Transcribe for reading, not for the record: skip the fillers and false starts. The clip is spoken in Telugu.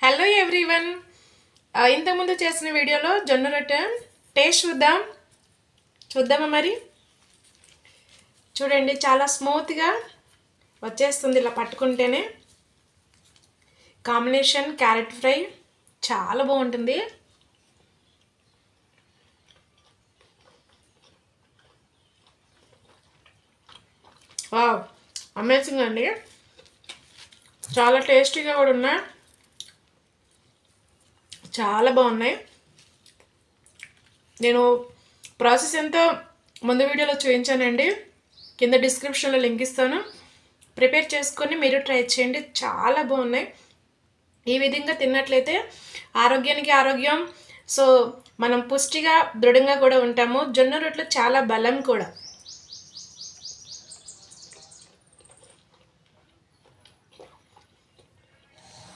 Hello everyone. ఇంతకుముందు చేసిన వీడియోలో జొన్న రొట్టె టేస్ట్ చూద్దామా మరి. చూడండి, చాలా స్మూత్గా వచ్చేస్తుంది ఇలా పట్టుకుంటేనే. కాంబినేషన్ క్యారెట్ ఫ్రై చాలా బాగుంటుంది. వావ్, అమేజింగ్ అండి. చాలా టేస్టీగా కూడా ఉన్నాయి, చాలా బాగున్నాయి. నేను ప్రాసెస్ ఎంతో ముందు వీడియోలో చూపించానండి, కింద డిస్క్రిప్షన్లో లింక్ ఇస్తాను. ప్రిపేర్ చేసుకొని మీరు ట్రై చేయండి, చాలా బాగున్నాయి. ఈ విధంగా తిన్నట్లయితే ఆరోగ్యానికి ఆరోగ్యం. సో మనం పుష్టిగా దృఢంగా కూడా ఉంటాము. జొన్న రొట్టెలు చాలా బలం కూడా.